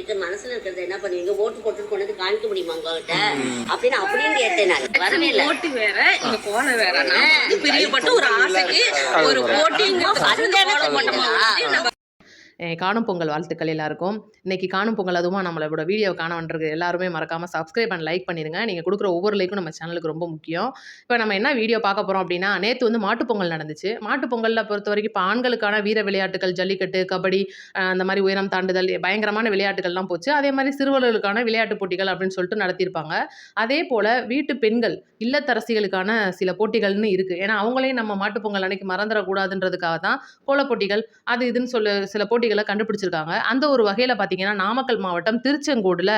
சொல்லிட்டு மனசுல இருக்கிறத என்ன பண்ணுவீங்க? ஓட்டு போட்டு கொண்டு வந்து காமிக்க முடியுமா உங்ககிட்ட அப்படின்னு அப்படின்னு கேட்டேன். நான் வரவே இல்லை. ஓட்டு வேற இங்க போன வேற. பிரியப்பட்ட ஒரு ஆசைக்கு ஒரு போட்டிங்க காணும் பொங்கல் வாழ்த்துக்கள் எல்லாருக்கும். இன்றைக்கி காணும் பொங்கல், அதுவும் நம்மளோட வீடியோ காண வந்துருக்கு எல்லாருமே மறக்காமல் சப்ஸ்கிரைப் அண்ட் லைக் பண்ணிடுங்க. நீங்கள் கொடுக்குற ஒவ்வொரு லைக்கும் நம்ம சேனலுக்கு ரொம்ப முக்கியம். இப்போ நம்ம என்ன வீடியோ பார்க்க போகிறோம் அப்படின்னா, நேற்று வந்து மாட்டுப்பொங்கல் நடந்துச்சு. மாட்டுப்பொங்கலில் பொறுத்த வரைக்கும் இப்போ ஆண்களுக்கான வீர விளையாட்டுகள், ஜல்லிக்கட்டு, கபடி, அந்த மாதிரி உயரம் தாண்டுதல், பயங்கரமான விளையாட்டுகள்லாம் போச்சு. அதே மாதிரி சிறுவர்களுக்கான விளையாட்டு போட்டிகள் அப்படின்னு சொல்லிட்டு நடத்தியிருப்பாங்க. அதே போல் வீட்டு பெண்கள் இல்லத்தரசிகளுக்கான சில போட்டிகள்னு இருக்குது. ஏன்னா அவங்களையும் நம்ம மாட்டுப்பொங்கல் அன்னைக்கு மறந்துடக்கூடாதுன்றதுக்காக தான் கோலப் போட்டிகள் அது இதுன்னு சில போட்டிகளை கண்டுபிடிச்சிருக்காங்க. அந்த ஒரு வகையில் பார்த்தீங்கன்னா, நாமக்கல் மாவட்டம் திருச்செங்கோடில்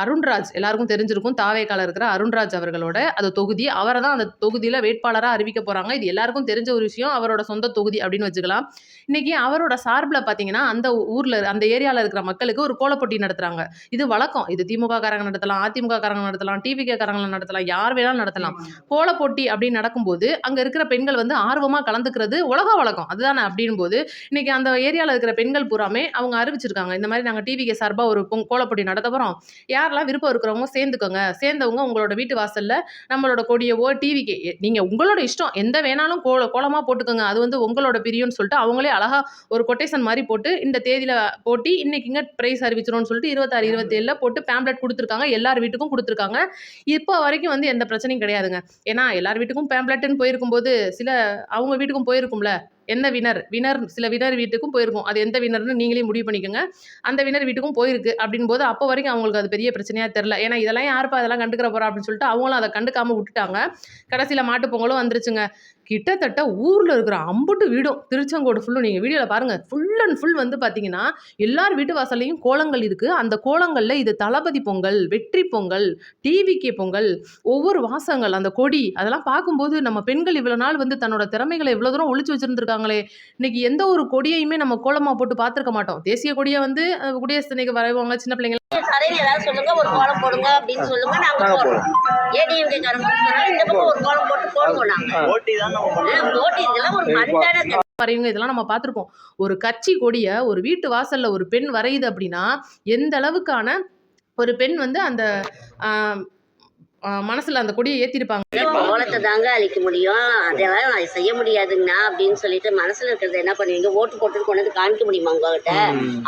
அருண்ராஜ், எல்லாருக்கும் தெரிஞ்சிருக்கும், தாவேக்கால இருக்கிற அருண்ராஜ் அவர்களோட அது தொகுதி. அவரை தான் அந்த தொகுதியில் வேட்பாளராக அறிவிக்க போகிறாங்க. இது எல்லாருக்கும் தெரிஞ்ச ஒரு விஷயம், அவரோட சொந்த தொகுதி அப்படின்னு வச்சுக்கலாம். இன்றைக்கி அவரோட சார்பில் பார்த்தீங்கன்னா, அந்த ஊரில் அந்த ஏரியாவில் இருக்கிற மக்களுக்கு ஒரு கோலப்போட்டி நடத்துகிறாங்க. இது வழக்கம். இது திமுக காரங்க நடத்தலாம், அதிமுக காரங்க நடத்தலாம், டிவிகே காரங்களை நடத்தலாம், யார் வேணாலும் நடத்தலாம். கோலப்போட்டி அப்படின்னு நடக்கும்போது அங்கே இருக்கிற பெண்கள் வந்து ஆர்வமாக கலந்துக்கிறது உலக வழக்கம். அதுதானே அப்படின் போது இன்றைக்கி அந்த ஏரியாவில் இருக்கிற பெண்கள் பூராமே அவங்க அறிவிச்சிருக்காங்க, இந்த மாதிரி நாங்கள் டிவிகே சார்பாக ஒரு கோலப்போட்டி நடத்த போகிறோம், யாரெல்லாம் விருப்பம் இருக்கிறவங்க சேர்ந்துக்கோங்க, சேர்ந்தவங்க உங்களோட வீட்டு வாசலில் நம்மளோட கொடியவோ டிவிக்கு நீங்கள் உங்களோட இஷ்டம் எந்த வேணாலும் கோலமாக போட்டுக்கோங்க, அது வந்து உங்களோட பிரியும்னு சொல்லிட்டு அவங்களே அழகாக ஒரு கொட்டேஷன் மாதிரி போட்டு இந்த தேதியில் போட்டி இன்னைக்கு இங்கே ப்ரைஸ் அறிவிச்சிரோன்னு சொல்லிட்டு 26, 27 போட்டு பேம்ப்ளெட் கொடுத்துருக்காங்க. எல்லார் வீட்டுக்கும் கொடுத்துருக்காங்க. இப்போ வரைக்கும் வந்து எந்த பிரச்சனையும் கிடையாதுங்க. ஏன்னா எல்லார் வீட்டுக்கும் பேம்ப்ளெட்டுன்னு போயிருக்கும்போது சில அவங்க வீட்டுக்கும் போயிருக்கும்ல, என்ன வினர் சில வினர் வீட்டுக்கும் போயிருக்கும். அது எந்த வினர்னு நீங்களே முடிவு பண்ணிக்கோங்க. அந்த வினர் வீட்டுக்கும் போயிருக்கு அப்படின் போது அப்போ வரைக்கும் அவங்களுக்கு அது பெரிய பிரச்சனையாக தெரில. ஏன்னா இதெல்லாம் யாருப்பா அதெல்லாம் கண்டுக்கிற போகிறா அப்படின்னு சொல்லிட்டு அவங்களும் அதை கண்டுக்காமல் விட்டுட்டாங்க. கடைசியில் மாட்டு பொங்கலும் வந்துருச்சுங்க. கிட்டத்தட்ட ஊரில் இருக்கிற அம்புட்டு வீடும் திருச்செங்கோடு ஃபுல்லும் நீங்கள் வீடியோவில் பாருங்கள், ஃபுல் அண்ட் ஃபுல் வந்து பார்த்தீங்கன்னா எல்லார் வீட்டு வாசல்லையும் கோலங்கள் இருக்குது. அந்த கோலங்களில் இது தளபதி பொங்கல், வெற்றி பொங்கல், டிவிகே பொங்கல், ஒவ்வொரு வாசங்கள், அந்த கொடி, அதெல்லாம் பார்க்கும்போது நம்ம பெண்கள் இவ்வளோ நாள் வந்து தன்னோட திறமைகளை இவ்வளோ தூரம் ஒழிச்சு வச்சுருந்துருக்காங்களே. இன்னைக்கு எந்த ஒரு கொடியையுமே நம்ம கோலமாக போட்டு பார்த்துருக்க மாட்டோம். தேசிய கொடியை வந்து குடியரசு தினைக்கு வரைவாங்க சின்ன பிள்ளைங்க. ஏதாவது சொல்லுங்க, ஒரு கோலம் போடுங்க அப்படின்னு சொல்லுங்க, நாங்க போடுறோம். ஏடிஎம்கே காரங்க இந்த பக்கம் ஒரு கோலம் போட்டு போடுவோம். நாங்க போட்டி இதெல்லாம் ஒரு மனிதான வரையுங்க, இதெல்லாம் நம்ம பார்த்துருப்போம். ஒரு கட்சி கொடியை ஒரு வீட்டு வாசல்ல ஒரு பெண் வரையுது அப்படின்னா எந்த அளவுக்கான ஒரு பெண் வந்து அந்த மனசுல அந்த கொடியை ஏத்திருப்பாங்க. கோலத்தை தாங்க அழிக்க முடியும், அதெல்லாம் நான் செய்ய முடியாதுங்கண்ணா அப்படின்னு சொல்லிட்டு மனசுல இருக்கிறத என்ன பண்ணுவீங்க? ஓட்டு போட்டு கொண்டு வந்து காமிக்க முடியுமா உங்ககிட்ட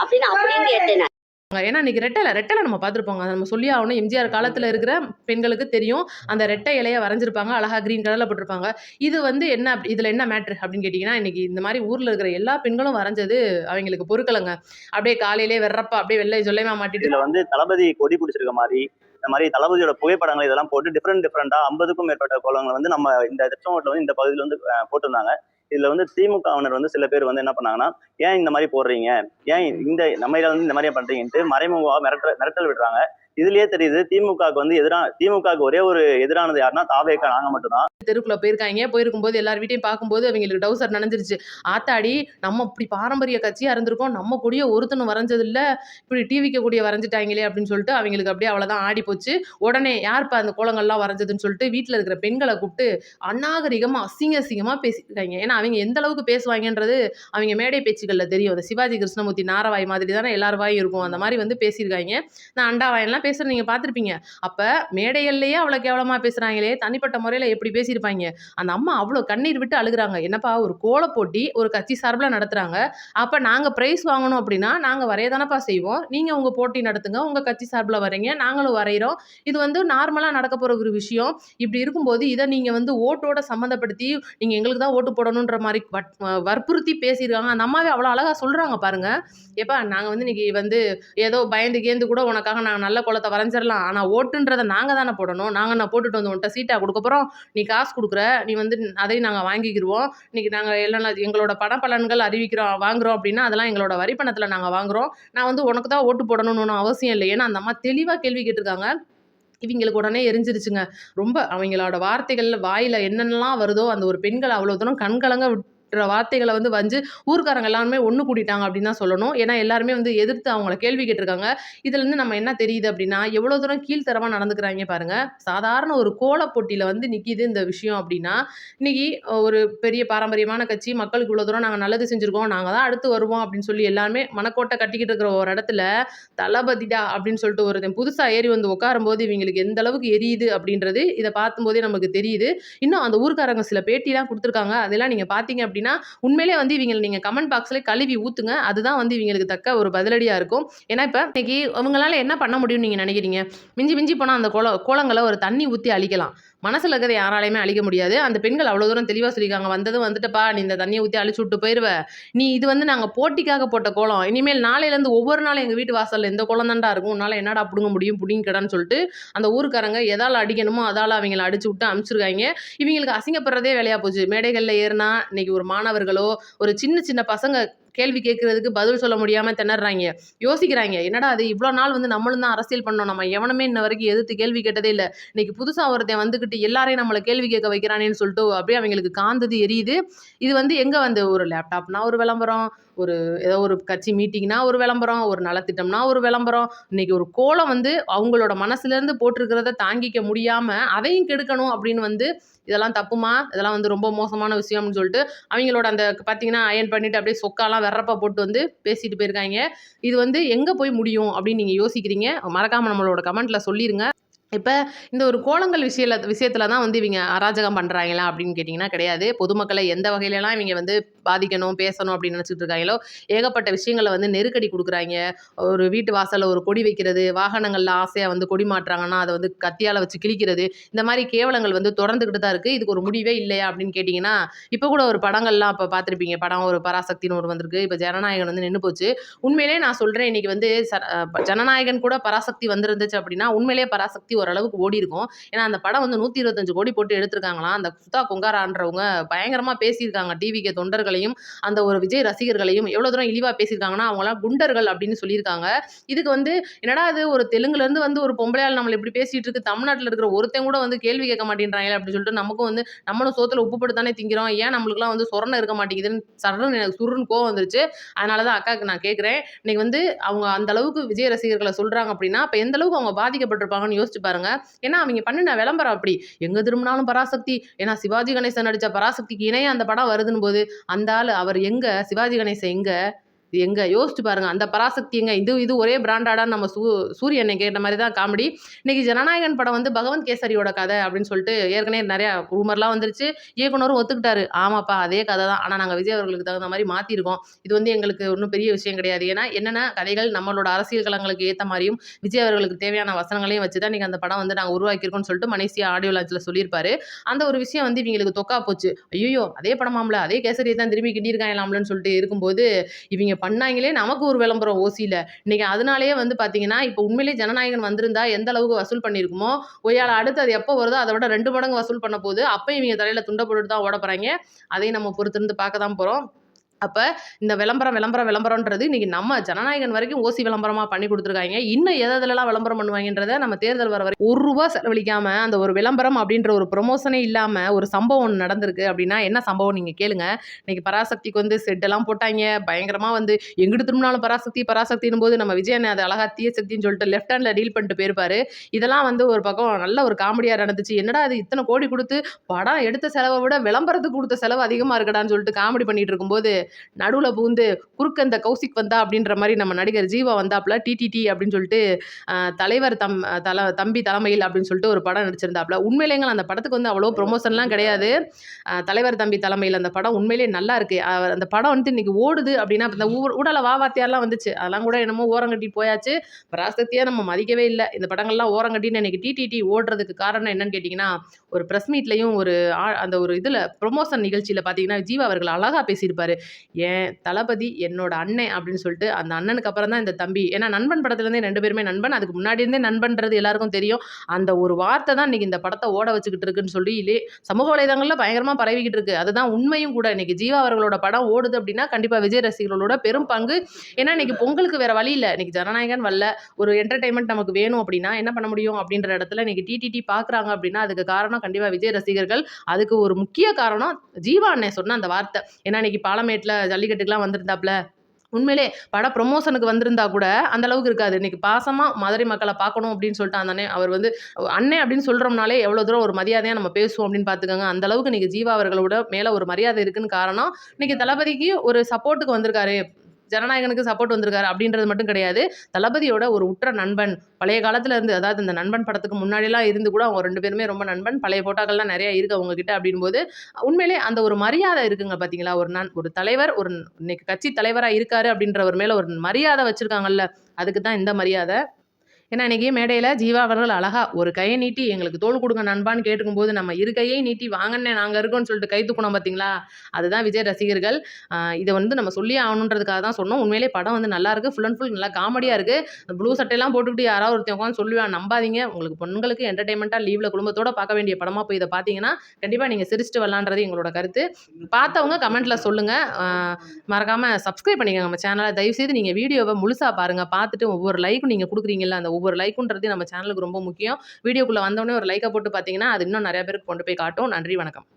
அப்படின்னு அப்படின்னு கேட்டேன். ஏன்னா இன்னைக்கு ரெட்டலை நம்ம பார்த்துருப்போங்க. அதை நம்ம சொல்லி ஆகணும். எம்ஜிஆர் காலத்தில் இருக்கிற பெண்களுக்கு தெரியும். அந்த ரெட்டை இலையை வரைஞ்சிருப்பாங்க, அழகாக க்ரீன் கலரில் போட்டிருப்பாங்க. இது வந்து என்ன, இதில் என்ன மேட்ரு அப்படின்னு கேட்டிங்கன்னா, இன்றைக்கி இந்த மாதிரி ஊரில் இருக்கிற எல்லா பெண்களும் வரைஞ்சது அவங்களுக்கு பொறுக்கலைங்க. அப்படியே காலையிலே வெறப்பா அப்படியே வெள்ளை சொல்லைமா மாட்டிட்டு இதில் வந்து தளபதி கொடி பிடிச்சிருக்க மாதிரி இந்த மாதிரி தளபதியோட புகைப்படங்கள் இதெல்லாம் போட்டு டிஃப்ரெண்டா 50க்கும் மேற்பட்ட கோலங்களை வந்து நம்ம இந்த திருச்செங்கோட்டில் வந்து இந்த பகுதியில் வந்து போட்டிருந்தாங்க. இதுல வந்து திமுகவினர் வந்து சில பேர் வந்து என்ன பண்ணாங்கன்னா, ஏன் இந்த மாதிரி போடுறீங்க, ஏன் இந்த நம்ம வந்து இந்த மாதிரியே பண்றீங்கன்ட்டு மறைமுகமாக மிரட்டல் விடுறாங்க. இதுலயே தெரியுது திமுகவுக்கு வந்து திமுகவுக்கு ஒரே ஒரு எதிரானது யாருன்னா தாவேக்கா, நாங்க மட்டும்தான். தெருக்குள்ள போயிருக்கும்போது எல்லார் வீட்டையும் பார்க்கும்போது அவங்களுக்கு டவுசர் நனைஞ்சிருச்சு. ஆத்தாடி, நம்ம இப்படி பாரம்பரிய கட்சியா இருந்திருக்கோம், நம்ம கொடிய ஒருத்தனும் வரைஞ்சது இல்ல, இப்படி டிவிக்கு கொடிய வரைஞ்சிட்டாங்களே அப்படின்னு சொல்லிட்டு அவங்களுக்கு அப்படியே அவ்வளவுதான் ஆடி போச்சு. உடனே யார்ப்பா அந்த கோலங்கள்லாம் வரைஞ்சதுன்னு சொல்லிட்டு வீட்டுல இருக்கிற பெண்களை கூப்பிட்டு அநாகரிகமா அசிங்கமா பேசியிருக்காங்க. ஏன்னா அவங்க எந்த அளவுக்கு பேசுவாங்கன்றது அவங்க மேடை பேச்சுக்கள்ல தெரியும். அந்த சிவாஜி கிருஷ்ணமூர்த்தி நாரவாய் மாதிரி தானே எல்லார் வாயும் இருக்கும். அந்த மாதிரி வந்து பேசியிருக்காங்க. நான் அண்டாவாயெல்லாம் பேசுறது நீங்க பார்த்துருப்பீங்க. அப்ப மேடைகள்லயே அவ்வளவு கேவலமா பேசுறாங்களே, தனிப்பட்ட முறையில எப்படி பேசியிருப்பாங்க. அந்த அம்மா அவ்வளோ கண்ணீர் விட்டு அழுகுறாங்க. என்னப்பா, ஒரு கோல போட்டி ஒரு கட்சி சார்பில் நடத்துறாங்க, அப்ப நாங்க பிரைஸ் வாங்கணும் அப்படின்னா நாங்க வரையதானப்பா செய்வோம். நீங்க உங்க போட்டி நடத்துங்க, உங்க கட்சி சார்பில் வரைங்க, நாங்களும் வரைகிறோம். இது வந்து நார்மலா நடக்க போற ஒரு விஷயம். இப்படி இருக்கும்போது இதை நீங்க வந்து ஓட்டோட சம்மந்தப்படுத்தி நீங்க எங்களுக்கு தான் ஓட்டு போடணுன்ற மாதிரி வற்புறுத்தி பேசியிருக்காங்க. அந்த அம்மாவே அவ்வளோ அழகா சொல்றாங்க பாருங்க. ஏப்பா, நாங்க வந்து இன்னைக்கு வந்து ஏதோ பயந்து கேந்து கூட உனக்காக நாங்கள் நல்ல கோலத்தை வரைஞ்சிடலாம், ஆனால் ஓட்டுன்றதை நாங்கள் தானே போடணும். நாங்கள் நான் போட்டுட்டு வந்து உன்ட்ட சீட்டாக கொடுக்க போகிறோம், நீ காசு கொடுக்குற, நீ வந்து அதையும் நாங்கள் வாங்கிக்கிடுவோம். இன்றைக்கி நாங்கள் எல்லாம் எங்களோட பணப்பலன்கள் வாங்குகிறோம் அப்படின்னா அதெல்லாம் எங்களோட வரிப்பணத்தில் நாங்கள் வாங்குகிறோம். நான் வந்து உனக்கு தான் ஓட்டு போடணும்னு ஒன்றும் அவசியம் இல்லை. ஏன்னா அந்த அம்மா தெளிவாக கேள்வி கேட்டிருக்காங்க. இவங்களுக்கு உடனே எரிஞ்சிருச்சுங்க. ரொம்ப அவங்களோட வார்த்தைகள் வாயில் என்னென்னலாம் வருதோ அந்த ஒரு பெண்களை அவ்வளோ தூரம் கண்கலங்க வார்த்தைகளை வந்து ஊர்க்காரங்க எல்லாருமே ஒன்று கூட்டிட்டாங்க அப்படின்னு தான் சொல்லணும். ஏன்னா எல்லாருமே வந்து எதிர்த்து அவங்கள கேள்வி கேட்டிருக்காங்க. இதுலேருந்து நம்ம என்ன தெரியுது அப்படின்னா, எவ்வளோ தூரம் கீழ்த்தரமாக நடந்துக்கிறாங்க பாருங்க. சாதாரண ஒரு கோலப் போட்டியில் வந்து நிற்கிது இந்த விஷயம் அப்படின்னா, இன்னைக்கு ஒரு பெரிய பாரம்பரியமான கட்சி, மக்களுக்கு இவ்வளோ தூரம் நாங்கள் நல்லது செஞ்சுருக்கோம், நாங்கள் தான் அடுத்து வருவோம் அப்படின்னு சொல்லி எல்லாருமே மனக்கோட்டை கட்டிக்கிட்டு இருக்கிற ஒரு இடத்துல, தளபதிடா அப்படின்னு சொல்லிட்டு ஒருத்தன் புதுசாக ஏறி வந்து உட்காரும்போது இவங்களுக்கு எந்த அளவுக்கு எரியுது அப்படின்றது இதை பார்க்கும்போதே நமக்கு தெரியுது. இன்னும் அந்த ஊர்க்காரங்க சில பேட்டிலாம் கொடுத்துருக்காங்க. அதெல்லாம் நீங்கள் பார்த்தீங்க அப்படின்னா, உண்மையிலே வந்து இவங்களை நீங்கள் கமெண்ட் பாக்ஸில் கழுவி ஊற்றுங்க. அதுதான் வந்து இவங்களுக்கு தக்க ஒரு பதிலடியாக இருக்கும். ஏன்னா இப்போ இன்னைக்கு அவங்களால என்ன பண்ண முடியும்னு நீங்கள் நினைக்கிறீங்க? மிஞ்சி மிஞ்சி போனால் அந்த கோலங்களை ஒரு தண்ணி ஊற்றி அழிக்கலாம். மனசில் இருக்கிறத யாராலையுமே அழிக்க முடியாது. அந்த பெண்கள் அவ்வளோ தூரம் தெளிவாக சொல்லியிருக்காங்க. வந்ததும் வந்துட்டுப்பா, நீ இந்த தண்ணியை ஊற்றி அழிச்சு விட்டு போயிடுவ. நீ இது வந்து நாங்கள் போட்டிக்காக போட்ட கோலம். இனிமேல் நாளையிலேருந்து ஒவ்வொரு நாளும் எங்கள் வீட்டு வாசலில் இந்த கோலம் தான்டா இருக்கும். உன்னால் என்னடா பிடுங்க முடியும், பிடிங்கடான்னு சொல்லிட்டு அந்த ஊருக்காரங்க எதால் அடிக்கணுமோ அதால் அவங்கள அடிச்சு விட்டு அனுப்பிச்சிருக்காங்க. இவங்களுக்கு அசிங்கப்படுறதே வேலையாக போச்சு. மேடைகளில் ஏறினா இன்னைக்கு ஒரு மாணவர்களோ ஒரு சின்ன சின்ன பசங்க கேள்வி கேட்கறதுக்கு பதில் சொல்ல முடியாமல் திணறாங்க. யோசிக்கிறாங்க, என்னடா அது இவ்வளோ நாள் வந்து நம்மளும் தான் அரசியல் பண்ணோம், நம்ம எவனுமே இன்ன வரைக்கும் எதிர்த்து கேள்வி கேட்டதே இல்லை, இன்னைக்கு புதுசாக ஒருத்தன் வந்துக்கிட்டு எல்லாரையும் நம்மளை கேள்வி கேட்க வைக்கிறானேன்னு சொல்லிட்டு அப்படியே அவங்களுக்கு காந்தது எரியுது. இது வந்து எங்கே வந்து ஒரு லேப்டாப்னா ஒரு விளம்பரம், ஒரு ஏதோ ஒரு கட்சி மீட்டிங்னா ஒரு விளம்பரம், ஒரு நலத்திட்டம்னா ஒரு விளம்பரம், இன்னைக்கு ஒரு கோலம் வந்து அவங்களோட மனசுலேருந்து போட்டிருக்கிறத தாங்கிக்க முடியாமல் அதையும் கெடுக்கணும் அப்படின்னு வந்து இதெல்லாம் தப்புமா, இதெல்லாம் வந்து ரொம்ப மோசமான விஷயம்னு சொல்லிட்டு அவங்களோட அந்த பார்த்தீங்கன்னா அயன் பண்ணிட்டு அப்படியே சொக்காலாம் வெறப்பா போட்டு வந்து பேசிட்டு போயிருக்காங்க. இது வந்து எங்கே போய் முடியும் அப்படின்னு நீங்கள் யோசிக்கிறீங்க? மறக்காமல் நம்மளோட கமெண்ட்டில் சொல்லிடுங்க. இப்போ இந்த ஒரு கோலங்கள் விஷயத்தில் தான் வந்து இவங்க அராஜகம் பண்ணுறாங்களா அப்படின்னு கேட்டிங்கன்னா கிடையாது. பொதுமக்களை எந்த வகையிலலாம் இவங்க வந்து பாதிக்கணும், பேசணும் அப்படின்னு நினச்சிட்டு இருக்காங்களோ ஏகப்பட்ட விஷயங்களை வந்து நெருக்கடி கொடுக்குறாங்க. ஒரு வீட்டு வாசலில் ஒரு கொடி வைக்கிறது, வாகனங்களில் ஆசையாக வந்து கொடி மாட்டுறாங்கன்னா அதை வந்து கத்தியால் வச்சு கிழிக்கிறது, இந்த மாதிரி கேவலங்கள் வந்து தொடர்ந்துக்கிட்டு தான் இருக்குது. இதுக்கு ஒரு முடிவே இல்லையா அப்படின்னு கேட்டிங்கன்னா, இப்போ கூட ஒரு படங்கள்லாம் இப்போ பார்த்துருப்பீங்க. படம் ஒரு பராசக்தின்னு ஒரு வந்திருக்கு. இப்போ ஜனநாயகன் வந்து நின்று போச்சு. உண்மையிலே நான் சொல்கிறேன், இன்றைக்கி வந்து ஜனநாயகன் கூட பராசக்தி வந்துருந்துச்சு அப்படின்னா உண்மையிலேயே பராசக்தி ஓரளவுக்கு ஓடி இருக்கும். ஏன்னா அந்த படம் வந்து 125 கோடி போட்டு எடுத்திருக்காங்களாம். அந்த சுதா கொங்காரான்றவங்க பயங்கரமாக பேசியிருக்காங்க. டிவிகே தொண்டர்களையும் அந்த ஒரு விஜய் ரசிகர்களையும் எவ்வளோ தூரம் இழிவாக பேசியிருக்காங்கன்னா, அவங்களாம் குண்டர்கள் அப்படின்னு சொல்லியிருக்காங்க. இதுக்கு வந்து என்னடா அது ஒரு தெலுங்குலேருந்து வந்து ஒரு பொம்பளையால் நம்மளை இப்படி பேசிகிட்டு இருக்கு, தமிழ்நாட்டில் இருக்கிற ஒருத்தன் கூட வந்து கேள்வி கேட்க மாட்டேன்றாங்களே அப்படின்னு சொல்லிட்டு நமக்கும் வந்து நம்மளும் சோத்தில் உப்பு போட்டு தானே திங்கிறோம், ஏன் நம்மளுக்குலாம் வந்து சொரணை இருக்க மாட்டேங்குதுன்னு சடன்னு எனக்கு சுருன்னு கோவம் வந்துருச்சு. அதனால தான் அக்காவுக்கு நான் கேட்குறேன், இன்னைக்கு வந்து அவங்க அந்த அளவுக்கு விஜய் ரசிகர்களை சொல்கிறாங்க அப்படின்னா அப்போ எந்த அளவுக்கு அவங்க பாதிக்கப்பட்டிருப்பாங்கன்னு யோசிச்சு பாருங்க. ஏன்னா அவங்க பண்ணின விளம்பரம் அப்படி, எங்க திரும்பினாலும் பராசக்தி. ஏன்னா சிவாஜி கணேசன் நடிச்ச பராசக்திக்கு இணைய அந்த படம் வருதுன்னு போது அந்த ஆள் அவர் எங்க, சிவாஜி கணேசன் எங்க யோசிச்சு பாருங்க. அந்த பராசக்தி எங்க, இது ஒரே பிராண்டாடான்னு நம்ம சூரியனை கேட்ட மாதிரி தான் காமெடி. இன்னைக்கு ஜனநாயகன் படம் வந்து பகவந்த் கேசரியோட கதை அப்படின்னு சொல்லிட்டு ஏற்கனவே நிறைய ரூமர்லாம் வந்துருச்சு. இயக்குனரும் ஒத்துக்கிட்டாரு, ஆமாப்பா அதே கதை தான், ஆனால் நாங்கள் விஜய் அவர்களுக்கு தகுந்த மாதிரி மாற்றிருக்கோம், இது வந்து எங்களுக்கு ஒன்றும் பெரிய விஷயம் கிடையாது. ஏன்னா என்னென்ன கதைகள் நம்மளோட அரசியல் களங்களுக்கு ஏற்ற மாதிரியும் விஜய் அவர்களுக்கு தேவையான வசனங்களையும் வச்சு தான் நீங்கள் அந்த படம் வந்து நாங்கள் உருவாக்கியிருக்கோம்னு சொல்லிட்டு மலேசியா ஆடியோ லான்ச்சில் சொல்லியிருப்பாரு. அந்த ஒரு விஷயம் வந்து இவங்களுக்கு தொக்கா போச்சு. ஐயோ அதே படமாம்ல, அதே கேசரியை தான் திரும்பி கிண்டியிருக்காங்களாம்லன்னு சொல்லிட்டு இருக்கும்போது இவங்க பண்ணாங்களே நமக்கு ஒரு விளம்பரம் ஓசியில். இன்னைக்கு அதனாலேயே வந்து பார்த்தீங்கன்னா இப்போ உண்மையிலேயே ஜனநாயகன் வந்திருந்தா எந்த அளவுக்கு வசூல் பண்ணியிருக்குமோ, ஒய்யால அடுத்து அது எப்போ வருதோ அதை விட 2 மடங்கு வசூல் பண்ண போகுது. அப்போ இவங்க தலையில் துண்டை போட்டுட்டு தான் ஓட போகிறாங்க. அதையும் நம்ம பொறுத்திருந்து பார்க்க தான் போகிறோம். அப்போ இந்த விளம்பரம்ன்றது இன்றைக்கி நம்ம ஜனநாயகன் வரைக்கும் ஓசி விளம்பரமாக பண்ணி கொடுத்துருக்காங்க. இன்னும் எதெல்லாம் விளம்பரம் பண்ணுவாங்கன்றதை நம்ம தேர்தல் வர வரைக்கும் ₹1 செலவழிக்காமல் அந்த ஒரு விளம்பரம் அப்படின்ற ஒரு ப்ரொமோஷனே இல்லாமல் ஒரு சம்பவம் ஒன்று நடந்திருக்கு. அப்படின்னா என்ன சம்பவம் நீங்கள் கேளுங்க. இன்றைக்கி பராசக்திக்கு வந்து செட்டெல்லாம் போட்டாங்க பயங்கரமாக, வந்து எங்கிட்டு திரும்பினாலும் பராசக்தின்னு போது நம்ம விஜயன் அதை அழகா தீய சக்தின்னு சொல்லிட்டு லெஃப்ட் ஹேண்டில் டீல் பண்ணிட்டு போயிருப்பாரு. இதெல்லாம் வந்து ஒரு பக்கம் நல்ல ஒரு காமெடியாக நடந்துச்சு. என்னடா அது இத்தனை கோடி கொடுத்து படம் எடுத்த செலவை விட விளம்பரத்துக்கு கொடுத்த செலவு அதிகமாக இருக்கடான்னு சொல்லிட்டு காமெடி பண்ணிட்டு இருக்கும்போது நடுவில் பூந்து குறுக்க இந்த கௌசிக் வந்தா அப்படின்ற மாதிரி நம்ம நடிகர் ஜீவா வந்தாப்புல டிடிடி அப்படின்னு சொல்லிட்டு தலைவர் தம்பி தலைமையில் அப்படின்னு சொல்லிட்டு ஒரு படம் நடிச்சிருந்தாப்புல. உண்மையிலேங்க அந்த படத்துக்கு வந்து அவ்வளோ ப்ரொமோஷன்லாம் கிடையாது. தலைவர் தம்பி தலைமையில் அந்த படம் உண்மையிலே நல்லா இருக்கு. அந்த படம் வந்து இன்னைக்கு ஓடுது அப்படின்னா இந்த ஊடல வாத்தியாரெலாம் வந்துச்சு, அதெல்லாம் கூட என்னமோ ஓரங்கட்டி போயாச்சு. பராசக்தியாக நம்ம மதிக்கவே இல்லை. இந்த படங்கள்லாம் ஓரங்கட்டின்னு இன்னைக்கு டிடிடி ஓடுறதுக்கு காரணம் என்னன்னு கேட்டிங்கன்னா, ஒரு ப்ரெஸ் மீட்லையும் அந்த ஒரு இதில் ப்ரொமோஷன் நிகழ்ச்சியில் பார்த்தீங்கன்னா ஜீவா அவர்கள் அழகாக பேசியிருப்பாரு. என் தளபதி என்னோட அண்ணன் அப்படின்னு சொல்லிட்டு அந்த அண்ணனுக்கு அப்புறம் தான் இந்த தம்பி. ஏன்னா நண்பன் படத்துலேருந்தே 2 பேருமே நண்பன். அதுக்கு முன்னாடி இருந்தே நண்பன்றது எல்லாருக்கும் தெரியும். அந்த ஒரு வார்த்தை தான் இன்னைக்கு இந்த படத்தை ஓட வச்சுக்கிட்டு இருக்குன்னு சொல்லி சமூக வலைதளங்கள்ல பயங்கரமா பரவிக்கிட்டு இருக்கு. அதுதான் உண்மையும் கூட. இன்னைக்கு ஜீவா அவர்களோட படம் ஓடுது அப்படின்னா கண்டிப்பா விஜய் ரசிகர்களோட பெரும் பங்கு. ஏன்னா இன்னைக்கு பொங்கலுக்கு வேற வழி இல்ல. இன்னைக்கு ஜனநாயகன் வரல, ஒரு என்டர்டைன்மெண்ட் நமக்கு வேணும் அப்படின்னா என்ன பண்ண முடியும் அப்படின்ற இடத்துல இன்னைக்கு டிடிடி பார்க்குறாங்க அப்படின்னா அதுக்கு காரணம் கண்டிப்பா விஜய் ரசிகர்கள். அதுக்கு ஒரு முக்கிய காரணம் ஜீவா அண்ணன் சொன்ன அந்த வார்த்தை. ஏன்னா இன்னைக்கு பாலமேட்ல ஜல்லிக்கட்டுக்குலாம் வந்திருந்தாப்ல, உண்மையிலே பட ப்ரொமோஷனுக்கு வந்திருந்தா கூட அந்த அளவுக்கு இருக்காது. இன்னைக்கு பாசமா மதுரை மக்களை பார்க்கணும் அப்படின்னு சொல்லிட்டு அந்த அண்ணன் அவர் வந்து அண்ணன் அப்படின்னு சொல்றோம்னாலே எவ்வளோ தூரம் ஒரு மரியாதையாக நம்ம பேசுவோம் அப்படின்னு பார்த்துக்கோங்க. அந்த அளவுக்கு இன்னைக்கு ஜீவா அவர்களோட மேலே ஒரு மரியாதை இருக்குன்னு காரணம் இன்னைக்கு தளபதிக்கு ஒரு சப்போர்ட்டுக்கு வந்திருக்காரு, ஜனநாயகனுக்கு சப்போர்ட் வந்திருக்காரு அப்படின்றது மட்டும் கிடையாது. தளபதியோட ஒரு உற்ற நண்பன். பழைய காலத்துல இருந்து, அதாவது இந்த நண்பன் படத்துக்கு முன்னாடிலாம் இருந்து கூட அவங்க 2 பேருமே ரொம்ப நண்பன். பழைய போட்டாக்கள்லாம் நிறைய இருக்கு அவங்க கிட்ட. அப்படின்போது உண்மையிலே அந்த ஒரு மரியாதை இருக்குங்க பார்த்தீங்களா? ஒரு தலைவர் ஒரு இன்னைக்கு கட்சி தலைவரா இருக்காரு அப்படின்றவர் மேல ஒரு மரியாதை வச்சிருக்காங்கல்ல, அதுக்கு தான் இந்த மரியாதை. ஏன்னா இன்னைக்கு மேடையில் ஜீவா அவர்கள் அழகா ஒரு கையை நீட்டி எங்களுக்கு தோள் கொடுங்க நண்பான்னு கேட்டுக்கும்போது நம்ம இரு கையை நீட்டி வாங்கண்ணே நாங்கள் இருக்கோம்னு சொல்லிட்டு கை தூக்கணும் பார்த்தீங்களா? அதுதான் விஜய் ரசிகர்கள். இதை வந்து நம்ம சொல்லி ஆகணுன்றதுக்காக தான் சொன்னோம். உண்மையிலே படம் வந்து நல்லா இருக்கு, ஃபுல் அண்ட் ஃபுல் நல்லா காமெடியாக இருக்கு. ப்ளூ சட்டையெல்லாம் போட்டுக்கிட்டு யாராவது ஒருத்தன் உட்காந்து சொல்லுவேன், நம்பாதீங்க. உங்களுக்கு பொண்ணுங்களுக்கு என்டர்டைன்மெண்ட்டாக லீவில் குடும்பத்தோட பார்க்க வேண்டிய படமாக போய் இதை பார்த்தீங்கன்னா கண்டிப்பாக நீங்கள் சிரிச்சிட்டு வரலான்றது எங்களோட கருத்து. பார்த்தவங்க கமெண்ட்டில் சொல்லுங்கள். மறக்காமல் சப்ஸ்கிரைப் பண்ணிக்கோங்க நம்ம சேனலை. தயவுசெய்து நீங்கள் வீடியோவை முழுசாக பாருங்கள். பார்த்துட்டு ஒவ்வொரு லைக்கும் நீங்கள் கொடுக்குறீங்களா, அந்த ஒவ்வொரு லைக்குன்றது நம்ம சேனலுக்கு ரொம்ப முக்கியம். வீடியோக்குள்ளே வந்தோடனே ஒரு லைக்கை போட்டு பார்த்தீங்கன்னா அது இன்னும் நிறைய பேருக்கு கொண்டு போய் காட்டும். நன்றி, வணக்கம்.